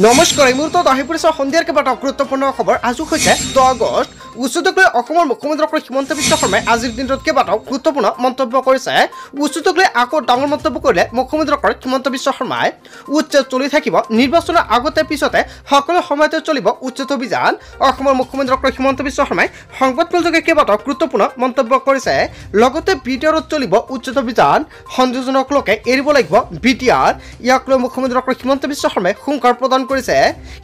নমস্কাৰ এই মুহূৰ্তত আহি পৰিছে সন্ধিয়াৰ কেইবাটাও গুৰুত্বপূৰ্ণ খবৰ। আজি হৈছে 10 আগষ্ট। উচ্চতক লৈ অসমৰ মুখ্যমন্ত্ৰী ডক্টৰ হিমন্ত বিশ্ব শৰ্মাই আজিৰ দিনটোত কেইবাটাও গুৰুত্বপূৰ্ণ মন্তব্য কৰিছে। উচ্চতক লৈ আকৌ ডাঙৰ মন্তব্য কৰিলে মুখ্যমন্ত্ৰী ডক্টৰ হিমন্ত বিশ্ব শৰ্মাই। উচ্ছেদ চলি থাকিব, নিৰ্বাচনৰ আগতে পিছতে সকলো সময়তে চলিব উচ্ছেদ অভিযান। অসমৰ মুখ্যমন্ত্ৰী ডক্টৰ হিমন্ত বিশ্ব শৰ্মাই সংবাদমেলযোগে কেইবাটাও গুৰুত্বপূৰ্ণ মন্তব্য কৰিছে। লগতে বিটিআৰত চলিব উচ্ছেদ অভিযান, সন্দেহজনক লোকে এৰিব লাগিব বিটিআৰ। ইয়াক লৈ মুখ্যমন্ত্ৰী ডক্টৰ হিমন্ত বিশ্ব শৰ্মাই হুংকাৰ প্ৰদান কৰিছে।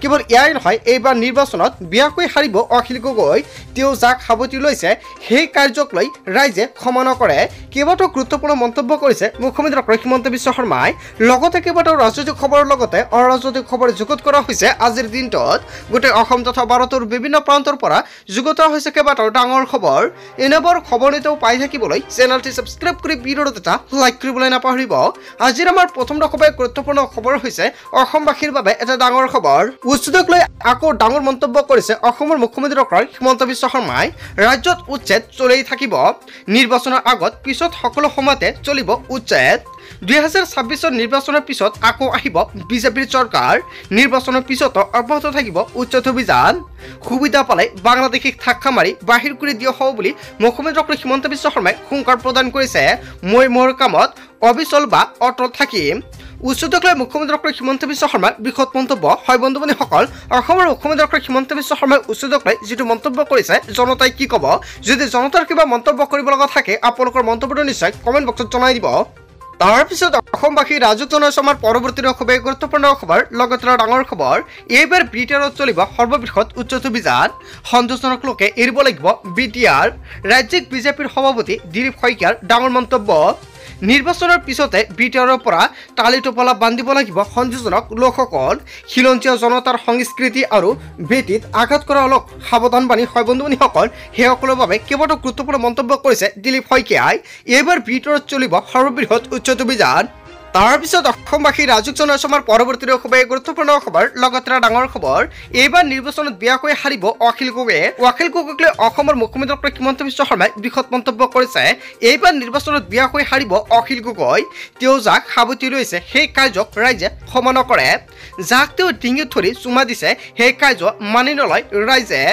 কেৱল এয়াই নহয়, এইবাৰ নিৰ্বাচনত বিয়াকৈ হাৰিব অখিল গগৈ। তেওঁ যাক সাৱটি লৈছে সেই কাৰ্যক লৈ ৰাইজে ক্ষমা নকৰে। কেইবাটাও গুৰুত্বপূৰ্ণ মন্তব্য কৰিছে মুখ্যমন্ত্ৰী ডক্টৰ হিমন্ত বিশ্ব শৰ্মাই। লগতে কেইবাটাও ৰাজনৈতিক খবৰৰ লগতে অৰাজনৈতিক খবৰ যুগুত কৰা হৈছে আজিৰ দিনটোত। গোটেই অসম তথা ভাৰতৰ বিভিন্ন প্ৰান্তৰ পৰা যুগুত হৈছে কেইবাটাও ডাঙৰ খবৰ। এনেবোৰ খবৰ নিতেও পাই থাকিবলৈ চেনেলটি ছাবস্ক্ৰাইব কৰি ভিডিঅ'টো এটা লাইক কৰিবলৈ নাপাহৰিব। আজিৰ আমাৰ প্ৰথম গুৰুত্বপূৰ্ণ খবৰ হৈছে অসমবাসীৰ বাবে এটা ডাঙৰ খবৰ। উচ্ছেদক লৈ আকৌ ডাঙৰ মন্তব্য কৰিছে অসমৰ মুখ্যমন্ত্ৰী ডক্টৰ হিমন্ত বিশ্ব শৰ্মাই। ৰাজ্যত উচ্ছেদ চলি থাকিব, নিৰ্বাচনৰ আগত পিছত সকলো সময়তে চলিব উচ্ছেদ। 2026 নিৰ্বাচনৰ পিছত আকৌ আহিব বিজেপিৰ চৰকাৰ। নিৰ্বাচনৰ পিছতো অব্যাহত থাকিব উচ্ছেদ অভিযান। সুবিধা পালে বাংলাদেশীক ঠাক্কা মাৰি বাহিৰ কৰি দিয়া হ'ব বুলি মুখ্যমন্ত্ৰী ডক্টৰ হিমন্ত বিশ্ব শৰ্মাই হুংকাৰ প্ৰদান কৰিছে। মই মোৰ কামত অবিচল বা অটল থাকিম। উচ্ছেদক লৈ মুখ্যমন্ত্ৰী ডক্টৰ হিমন্ত বিশ্ব শৰ্মাৰ বৃহৎ মন্তব্য। হয় বন্ধু বান্ধৱীসকল, অসমৰ মুখ্যমন্ত্ৰী ডক্টৰ হিমন্ত বিশ্ব শৰ্মাই উচ্ছেদক লৈ যিটো মন্তব্য কৰিছে, জনতাই কি ক'ব? যদি জনতাৰ কিবা মন্তব্য কৰিব লগা থাকে আপোনালোকৰ মন্তব্যটো নিশ্চয় কমেণ্ট বক্সত জনাই দিব। তাৰপিছত অসমবাসী ৰাজুক জনাইছে আমাৰ পৰৱৰ্তী খুবেই গুৰুত্বপূৰ্ণ খবৰ। লগতে ডাঙৰ খবৰ, এইবাৰ বিটিআৰত চলিব সৰ্ববৃহৎ উচ্ছেদ অভিযান। সন্দেহজনক লোকে এৰিব লাগিব বিটিআৰ। ৰাজ্যিক বিজেপিৰ সভাপতি দিলীপ শইকীয়াৰ ডাঙৰ মন্তব্য। নিৰ্বাচনৰ পিছতে বিটিআৰৰ পৰা টালি টোপলা বান্ধিব লাগিব সন্দেহজনক লোকসকল। খিলঞ্জীয়া জনতাৰ সংস্কৃতি আৰু ভেটিত আঘাত কৰা লোক সাৱধান বাণী। হয় বন্ধু বান্ধৱীসকল, সেইসকলৰ বাবে কেইবাটাও গুৰুত্বপূৰ্ণ মন্তব্য কৰিছে দিলীপ শইকীয়াই। এইবাৰ বিটিআৰত চলিব সৰ্ববৃহৎ উচ্ছেদ অভিযান। তাৰপিছত অসমবাসী ৰাজুক জনাইছে আমাৰ পৰৱৰ্তী খুবেই গুৰুত্বপূৰ্ণ খবৰ। লগতে ডাঙৰ খবৰ, এইবাৰ নিৰ্বাচনত বিয়াকৈ হাৰিব অখিল গগৈয়ে। অখিল গগৈক লৈ অসমৰ মুখ্যমন্ত্ৰী ডক্টৰ হিমন্ত বিশ্ব শৰ্মাই বৃহৎ মন্তব্য কৰিছে। এইবাৰ নিৰ্বাচনত বিয়াকৈ হাৰিব অখিল গগৈ। তেওঁ যাক সাৱটি লৈছে সেই কাৰ্যক ৰাইজে ক্ষমা নকৰে। যাক তেওঁ ডিঙিত ধৰি চুমা দিছে সেই কাৰ্য মানি নলয় ৰাইজে।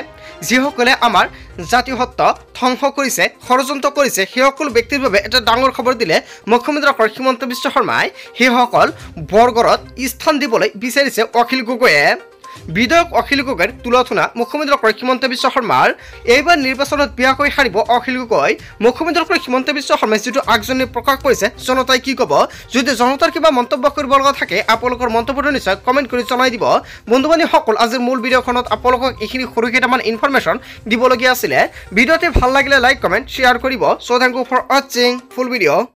যিসকলে আমাৰ জাতিসত্ব ধ্বংস কৰিছে, ষড়যন্ত্ৰ কৰিছে, সেইসকল ব্যক্তিৰ বাবে এটা ডাঙৰ খবৰ দিলে মুখ্যমন্ত্ৰী ডক্টৰ হিমন্ত বিশ্ব শৰ্মাই। সেইসকল বৰগড়ত স্থান দিবলৈ বিচাৰিছে অখিল গগৈয়ে। বিধায়ক অখিল গগৈৰ তুলনা মুখ্যমন্ত্ৰী ডক্টৰ হিমন্ত বিশ্ব শৰ্মাৰ। এইবাৰ নিৰ্বাচনত বিয়াকৈ হাৰিব অখিল গগৈ। মুখ্যমন্ত্ৰী ডক্টৰ হিমন্ত বিশ্ব শৰ্মাই যিটো আগজনী প্ৰকাশ কৰিছে, জনতাই কি ক'ব? যদি জনতাৰ কিবা মন্তব্য কৰিব লগা থাকে আপোনালোকৰ মন্তব্যটো নিশ্চয় কমেণ্ট কৰি জনাই দিব। বন্ধু বান্ধৱীসকল, আজিৰ মূল ভিডিঅ'খনত আপোনালোকক এইখিনি সৰু কেইটামান ইনফৰমেশ্যন দিবলগীয়া আছিলে। ভিডিঅ'টি ভাল লাগিলে লাইক কমেণ্ট শ্বেয়াৰ কৰিব। চ' থেংক ইউ ফৰ ৱাচিং ফুল ভিডিঅ'।